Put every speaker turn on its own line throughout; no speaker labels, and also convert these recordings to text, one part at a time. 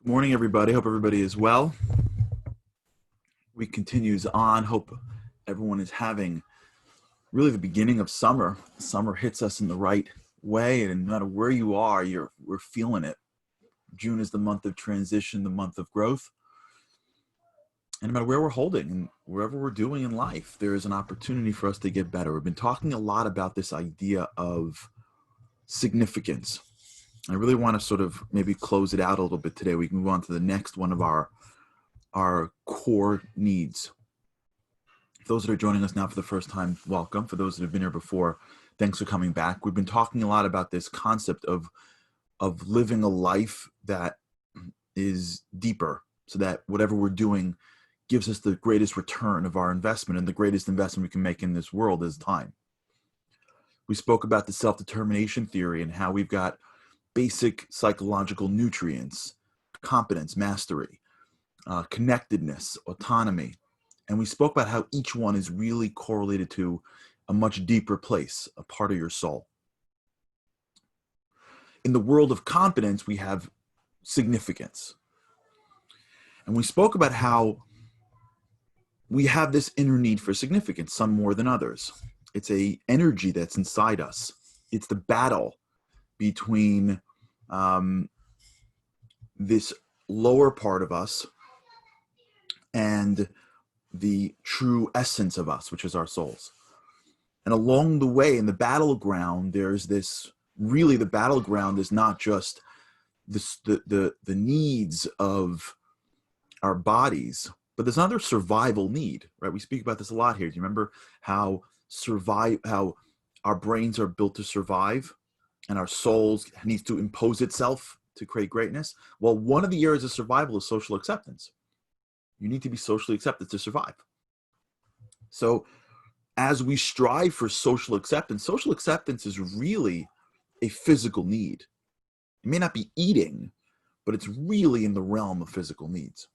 Morning, everybody. Hope everybody is well. Week continues on. Hope everyone is having really the beginning of summer. Summer hits us in the right way, and no matter where you are, we're feeling it. June is the month of transition, the month of growth. And no matter where we're holding and wherever we're doing in life, there is an opportunity for us to get better. We've been talking a lot about this idea of significance. I really want to sort of maybe close it out a little bit today. We can move on to the next one of our core needs. For those that are joining us now for the first time, welcome. For those that have been here before, thanks for coming back. We've been talking a lot about this concept of living a life that is deeper, so that whatever we're doing gives us the greatest return of our investment, and the greatest investment we can make in this world is time. We spoke about the self-determination theory and how we've got basic psychological nutrients: competence, mastery, connectedness, autonomy. And we spoke about how each one is really correlated to a much deeper place, a part of your soul. In the world of competence, we have significance. And we spoke about how we have this inner need for significance, some more than others. It's an energy that's inside us. It's the battle between this lower part of us and the true essence of us, which is our souls. And along the way, in the battleground, there's this, really the battleground is not just the needs of our bodies, but there's another survival need, right? We speak about this a lot here. Do you remember how our brains are built to survive and our souls needs to impose itself to create greatness? Well, one of the areas of survival is social acceptance. You need to be socially accepted to survive. So as we strive for social acceptance is really a physical need. It may not be eating, but it's really in the realm of physical needs.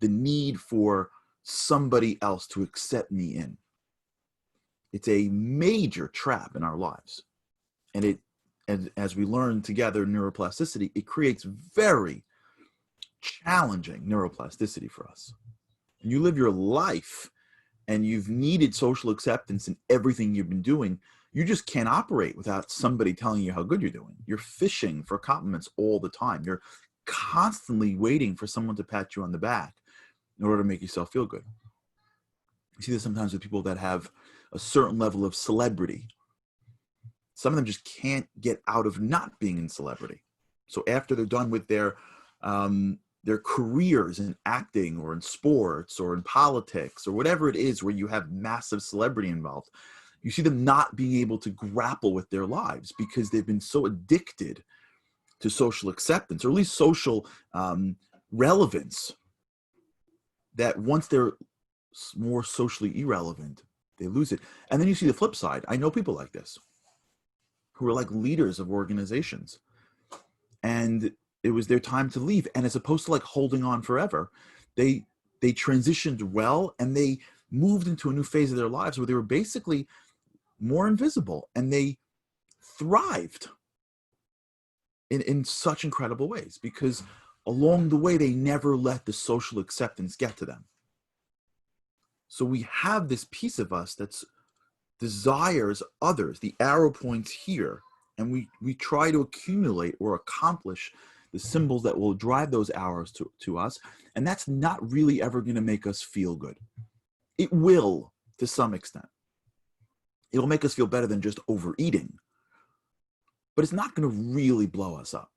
The need for somebody else to accept me in. It's a major trap in our lives. And as we learn together neuroplasticity, it creates very challenging neuroplasticity for us. And you live your life and you've needed social acceptance in everything you've been doing. You just can't operate without somebody telling you how good you're doing. You're fishing for compliments all the time. You're constantly waiting for someone to pat you on the back in order to make yourself feel good. You see this sometimes with people that have a certain level of celebrity. Some of them just can't get out of not being in celebrity. So after they're done with their careers in acting or in sports or in politics or whatever it is where you have massive celebrity involved, you see them not being able to grapple with their lives because they've been so addicted to social acceptance, or at least social relevance, that once they're more socially irrelevant, they lose it. And then you see the flip side. I know people like this who are like leaders of organizations, and it was their time to leave. And as opposed to like holding on forever, they transitioned well, and they moved into a new phase of their lives where they were basically more invisible, and they thrived in such incredible ways because along the way, they never let the social acceptance get to them. So we have this piece of us that desires others, the arrow points here, and we try to accumulate or accomplish the symbols that will drive those arrows to us, and that's not really ever going to make us feel good. It will, to some extent. It'll make us feel better than just overeating, but it's not going to really blow us up.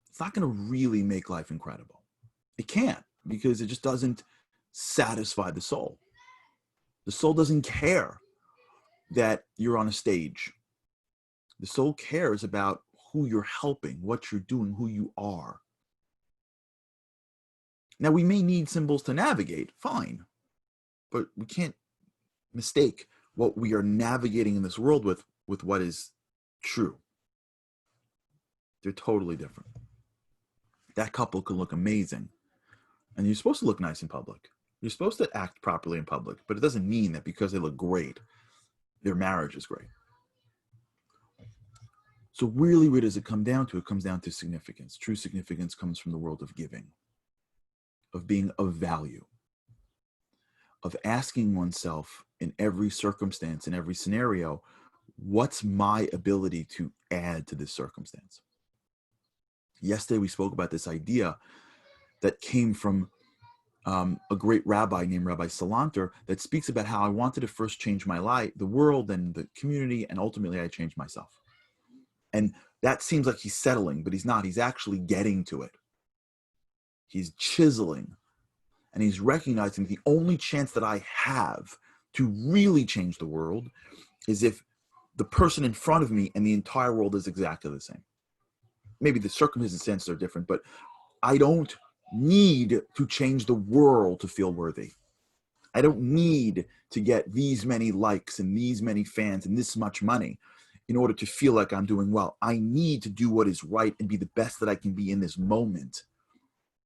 It's not going to really make life incredible. It can't, because it just doesn't satisfy the soul. The soul doesn't care that you're on a stage. The soul cares about who you're helping, what you're doing, who you are. Now, we may need symbols to navigate, fine, but we can't mistake what we are navigating in this world with what is true. They're totally different. That couple can look amazing, and you're supposed to look nice in public. You're supposed to act properly in public, but it doesn't mean that because they look great, their marriage is great. So really, where does it come down to? It comes down to significance. True significance comes from the world of giving. of being of value, of asking oneself in every circumstance, in every scenario, what's my ability to add to this circumstance? Yesterday, we spoke about this idea that came from a great rabbi named Rabbi Salanter that speaks about how I wanted to first change my life, the world and the community, and ultimately I changed myself. And that seems like he's settling, but he's not. He's actually getting to it. He's chiseling, and he's recognizing the only chance that I have to really change the world is if the person in front of me and the entire world is exactly the same. Maybe the circumstances are different, but I don't need to change the world to feel worthy. I don't need to get these many likes and these many fans and this much money in order to feel like I'm doing well. I need to do what is right and be the best that I can be in this moment.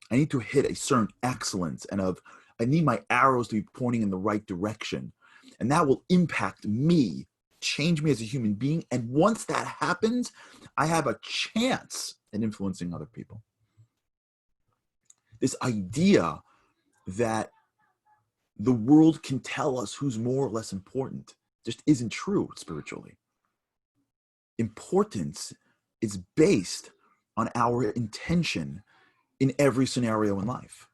I need to hit a certain excellence and I need my arrows to be pointing in the right direction. And that will impact me, change me as a human being. And once that happens, I have a chance at influencing other people. This idea that the world can tell us who's more or less important just isn't true spiritually. Importance is based on our intention in every scenario in life.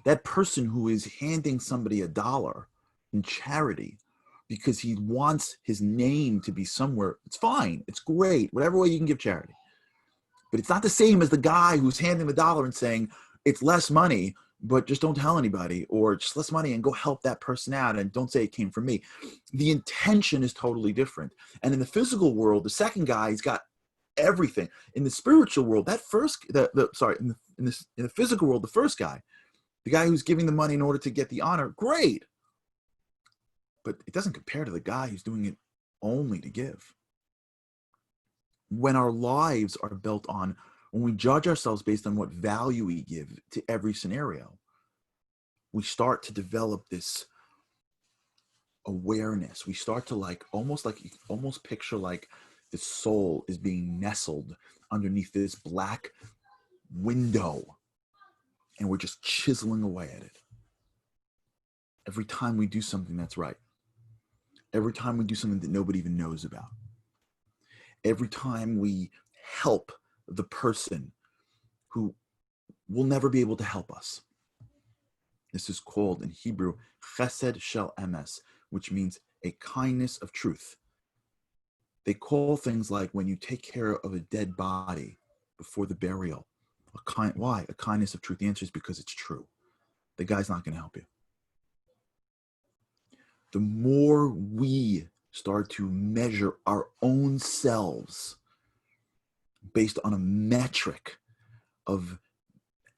That person who is handing somebody $1 in charity because he wants his name to be somewhere, it's fine, it's great, whatever way you can give charity. But it's not the same as the guy who's handing the $1 and saying, it's less money, but just don't tell anybody, or just less money and go help that person out and don't say it came from me. The intention is totally different. And in the physical world, the second guy, he's got everything. In the spiritual world, that first, in the physical world, the first guy, the guy who's giving the money in order to get the honor, great. But it doesn't compare to the guy who's doing it only to give. When our lives are built on, when we judge ourselves based on what value we give to every scenario, we start to develop this awareness. We start to almost picture like the soul is being nestled underneath this black window, and we're just chiseling away at it. Every time we do something that's right, every time we do something that nobody even knows about, every time we help the person who will never be able to help us. This is called in Hebrew chesed shel emes, which means a kindness of truth. They call things like when you take care of a dead body before the burial. Why? A kindness of truth. The answer is because it's true. The guy's not going to help you. The more we start to measure our own selves based on a metric of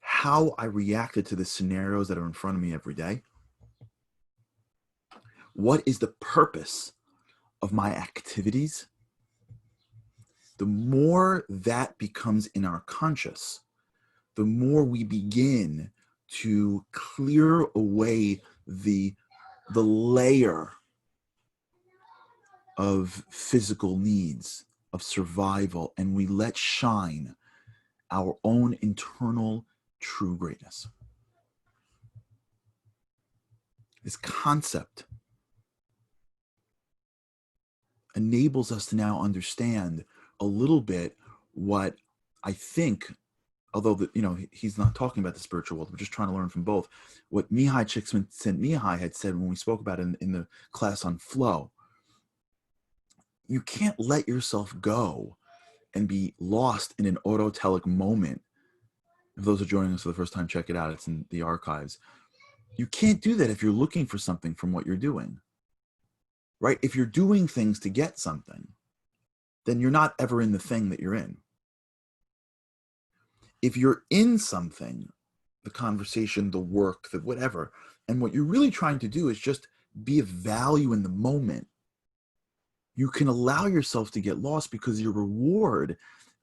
how I reacted to the scenarios that are in front of me every day, what is the purpose of my activities, the more that becomes in our conscious, the more we begin to clear away the layer of physical needs, of survival, and we let shine our own internal true greatness. This concept enables us to now understand a little bit what I think, although he's not talking about the spiritual world, we're just trying to learn from both, what Mihai Csikszentmihalyi had said when we spoke about it in the class on flow. You can't let yourself go and be lost in an autotelic moment. If those are joining us for the first time, check it out. It's in the archives. You can't do that if you're looking for something from what you're doing, right? If you're doing things to get something, then you're not ever in the thing that you're in. If you're in something, the conversation, the work, the whatever, and what you're really trying to do is just be of value in the moment, you can allow yourself to get lost because your reward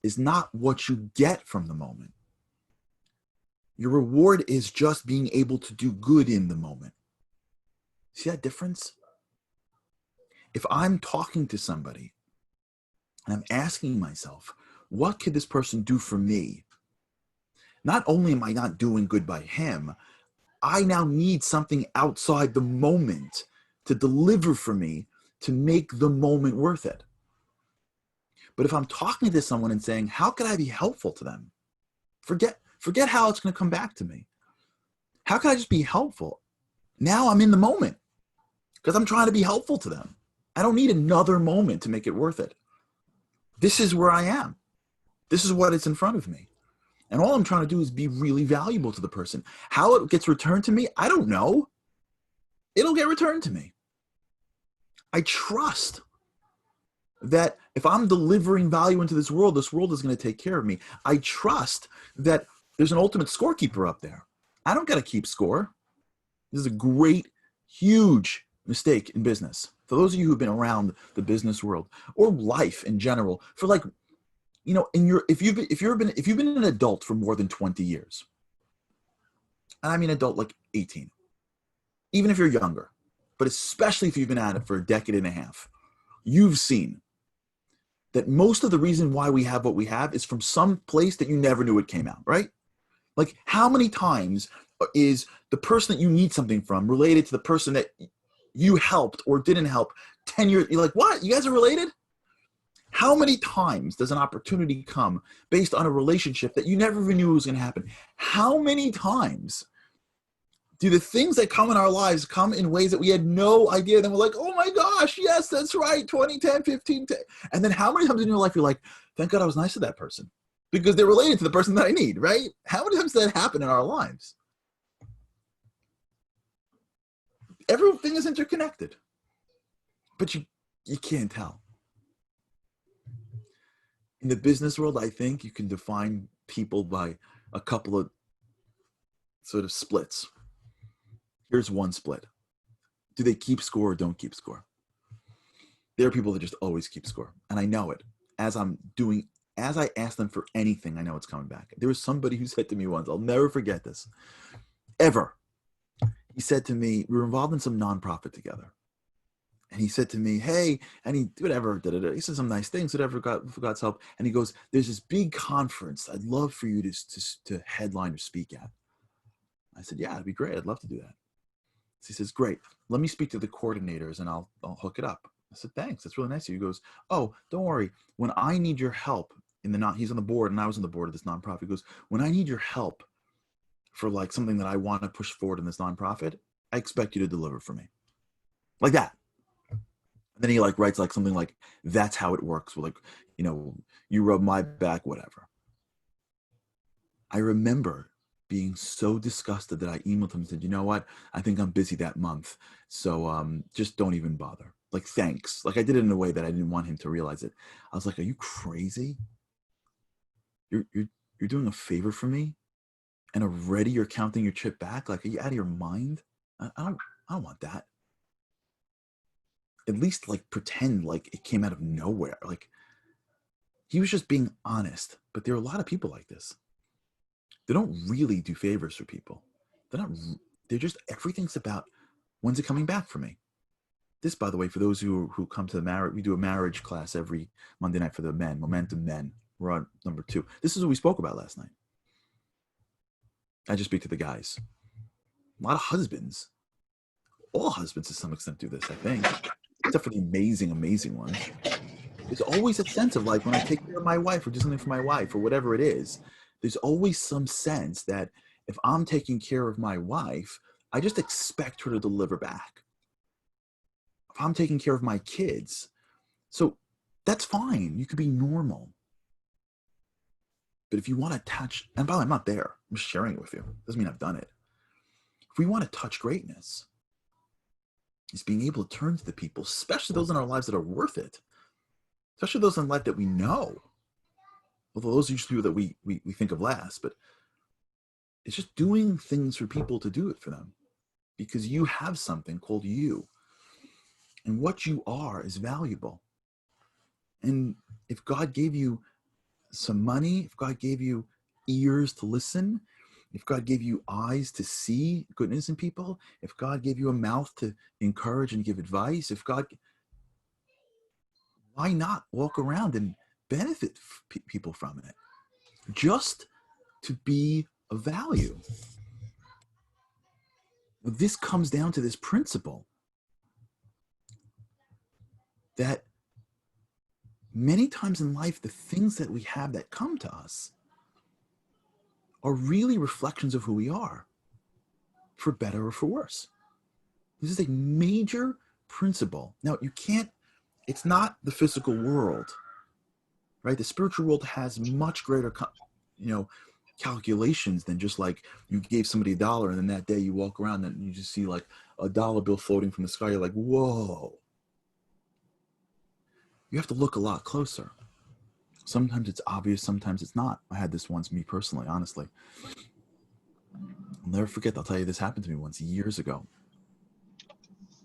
is not what you get from the moment. Your reward is just being able to do good in the moment. See that difference? If I'm talking to somebody and I'm asking myself, what could this person do for me? not only am I not doing good by him, I now need something outside the moment to deliver for me to make the moment worth it. But if I'm talking to someone and saying, how can I be helpful to them? Forget how it's going to come back to me. How can I just be helpful? Now I'm in the moment because I'm trying to be helpful to them. I don't need another moment to make it worth it. This is where I am. This is what is in front of me. And all I'm trying to do is be really valuable to the person. How it gets returned to me, I don't know. It'll get returned to me. I trust that if I'm delivering value into this world is going to take care of me. I trust that there's an ultimate scorekeeper up there. I don't got to keep score. This is a great, huge mistake in business. For those of you who've been around the business world or life in general, for like, you know, if you've been an adult for more than 20 years, and I mean adult like 18, even if you're younger, but especially if you've been at it for a decade and a half, you've seen that most of the reason why we have what we have is from some place that you never knew it came out, right? Like how many times is the person that you need something from related to the person that you helped or didn't help 10 years? You're like, what? You guys are related? How many times does an opportunity come based on a relationship that you never even knew was going to happen? How many times do the things that come in our lives come in ways that we had no idea? Then we're like, oh my gosh, yes, that's right, 2010, 15, 10. And then how many times in your life you're like, thank God I was nice to that person because they're related to the person that I need, right? How many times does that happen in our lives? Everything is interconnected, but you can't tell. In the business world, I think you can define people by a couple of sort of splits. Here's one split. Do they keep score or don't keep score? There are people that just always keep score. And I know it. As I ask them for anything, I know it's coming back. There was somebody who said to me once, I'll never forget this, ever. He said to me, we were involved in some nonprofit together. And he said to me, hey, and he, whatever, he said some nice things, whatever, for God's help. And he goes, there's this big conference I'd love for you to headline or speak at. I said, yeah, it'd be great. I'd love to do that. So he says, great. Let me speak to the coordinators and I'll hook it up. I said, thanks. That's really nice of you. He goes, oh, don't worry. When I need your help he's on the board and I was on the board of this nonprofit. He goes, when I need your help for like something that I want to push forward in this nonprofit, I expect you to deliver for me. Like that. And then he like writes like something like, that's how it works. With like, you know, you rub my back, whatever. I remember being so disgusted that I emailed him and said, you know what? I think I'm busy that month. So just don't even bother. Like, thanks. Like I did it in a way that I didn't want him to realize it. I was like, are you crazy? You're doing a favor for me? And already you're counting your chip back? Like, are you out of your mind? I don't want that. At least like pretend like it came out of nowhere. Like he was just being honest. But there are a lot of people like this. They don't really do favors for people. They're just, everything's about, when's it coming back for me? This, by the way, for those who come to the marriage, we do a marriage class every Monday night for the men, Momentum Men. We're on number 2. This is what we spoke about last night. I just speak to the guys. A lot of husbands, all husbands to some extent do this, I think, except for the amazing, amazing ones. There's always a sense of like, when I take care of my wife or do something for my wife or whatever it is, there's always some sense that if I'm taking care of my wife, I just expect her to deliver back. If I'm taking care of my kids, so that's fine. You could be normal. But if you want to touch, and by the way, I'm not there. I'm sharing it with you. Doesn't mean I've done it. If we want to touch greatness, it's being able to turn to the people, especially those in our lives that are worth it, especially those in life that we know. Although those are usually people that we think of last, but it's just doing things for people to do it for them because you have something called you. And what you are is valuable. And if God gave you some money, if God gave you ears to listen, if God gave you eyes to see goodness in people, if God gave you a mouth to encourage and give advice, why not walk around and benefit people from it? Just to be of value. This comes down to this principle that many times in life, the things that we have that come to us are really reflections of who we are, for better or for worse. This is a major principle. Now, it's not the physical world, right? The spiritual world has much greater, calculations than just like you gave somebody $1 and then that day you walk around and you just see like a dollar bill floating from the sky. You're like, whoa. You have to look a lot closer. Sometimes it's obvious, sometimes it's not. I had this once, me personally, honestly. I'll never forget. I'll tell you, this happened to me once years ago.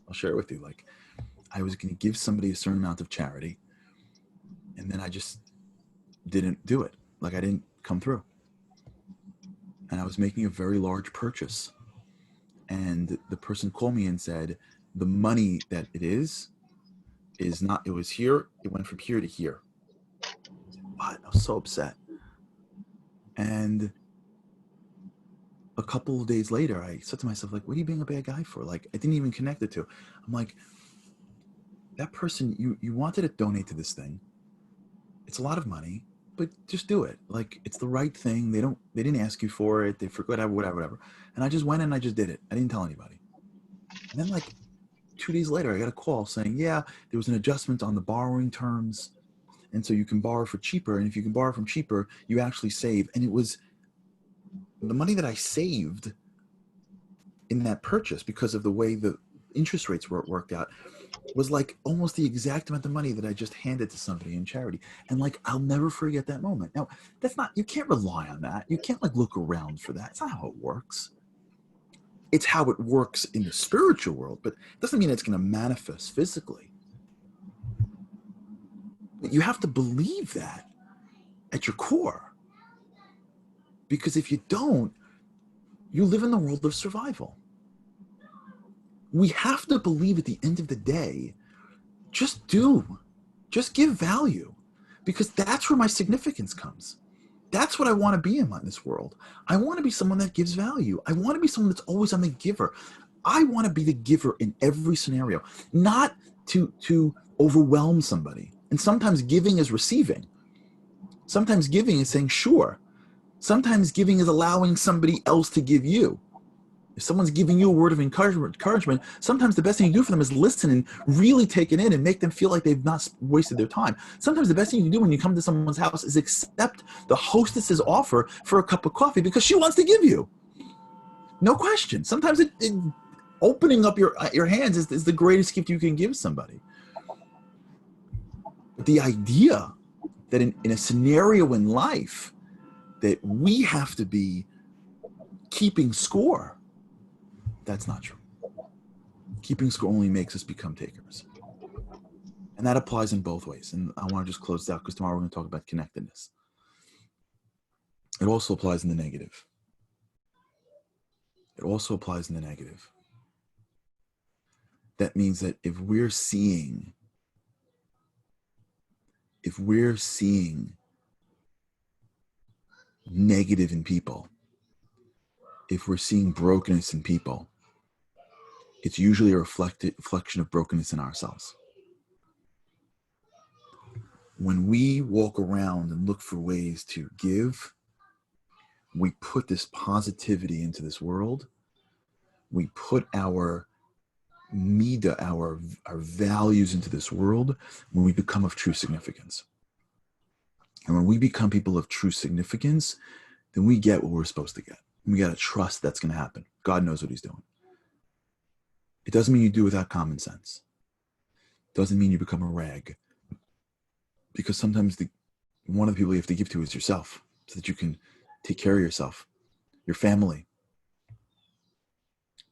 I'll share it with you. Like, I was going to give somebody a certain amount of charity, and then I just didn't do it. Like, I didn't come through. And I was making a very large purchase. And the person called me and said, the money that it is not, it was here. It went from here to here. What? I was so upset. And a couple of days later, I said to myself, like, what are you being a bad guy for? Like, I didn't even connect it to. I'm like, that person, you wanted to donate to this thing. It's a lot of money, but just do it. Like, it's the right thing. They didn't ask you for it. They forgot, whatever. And I just went and I just did it. I didn't tell anybody. And then like 2 days later, I got a call saying, yeah, there was an adjustment on the borrowing terms. And so you can borrow for cheaper. And if you can borrow from cheaper, you actually save. And it was the money that I saved in that purchase, because of the way the interest rates worked out, was like almost the exact amount of money that I just handed to somebody in charity. And like, I'll never forget that moment. Now, you can't rely on that. You can't like look around for that. It's not how it works. It's how it works in the spiritual world, but it doesn't mean it's going to manifest physically. But you have to believe that at your core. Because if you don't, you live in the world of survival. We have to believe at the end of the day, just give value, because that's where my significance comes. That's what I want to be in this world. I want to be someone that gives value. I want to be someone that's always on the giver. I want to be the giver in every scenario, not to overwhelm somebody. And sometimes giving is receiving. Sometimes giving is saying, sure. Sometimes giving is allowing somebody else to give you. If someone's giving you a word of encouragement, sometimes the best thing you do for them is listen and really take it in and make them feel like they've not wasted their time. Sometimes the best thing you do when you come to someone's house is accept the hostess's offer for a cup of coffee because she wants to give you. No question. Sometimes opening up your hands is the greatest gift you can give somebody. But the idea that in a scenario in life that we have to be keeping score, that's not true. Keeping score only makes us become takers. And that applies in both ways. And I want to just close it out because tomorrow we're going to talk about connectedness. It also applies in the negative. It also applies in the negative. That means that if we're seeing negative in people, if we're seeing brokenness in people, it's usually a reflection of brokenness in ourselves. When we walk around and look for ways to give, we put this positivity into this world. We put our midah, our values into this world when we become of true significance. And when we become people of true significance, then we get what we're supposed to get. We got to trust that's going to happen. God knows what he's doing. It doesn't mean you do without common sense. It doesn't mean you become a rag. Because sometimes one of the people you have to give to is yourself, so that you can take care of yourself, your family.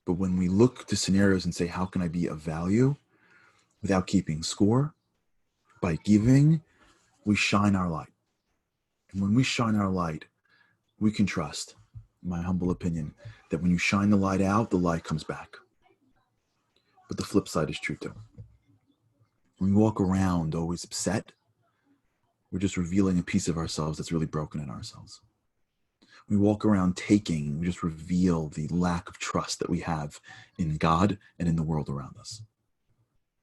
But when we look to scenarios and say, how can I be of value without keeping score? By giving, we shine our light. And when we shine our light, we can trust, in my humble opinion, that when you shine the light out, the light comes back. But the flip side is true too. When we walk around always upset, we're just revealing a piece of ourselves that's really broken in ourselves. We walk around taking, we just reveal the lack of trust that we have in God and in the world around us.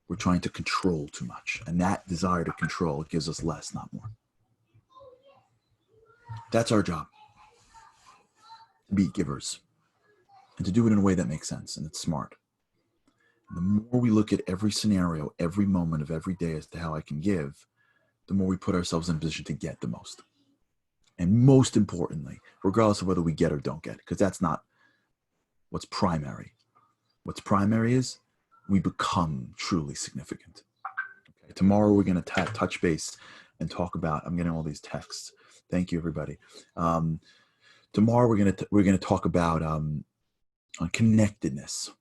We're trying to control too much, and that desire to control gives us less, not more. That's our job, to be givers, and to do it in a way that makes sense and it's smart. And the more we look at every scenario, every moment of every day as to how I can give, the more we put ourselves in a position to get the most. And most importantly, regardless of whether we get or don't get, because that's not what's primary. What's primary is we become truly significant. Okay? Tomorrow we're going to touch base and talk about, I'm getting all these texts. Thank you, everybody. Tomorrow we're going to talk about on connectedness,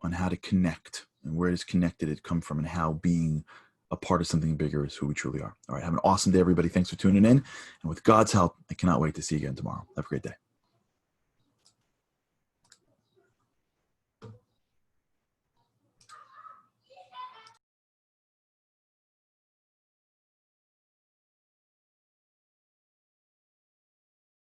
on how to connect and where does connected come from, and how being a part of something bigger is who we truly are. All right, have an awesome day, everybody. Thanks for tuning in. And with God's help, I cannot wait to see you again tomorrow. Have a great day.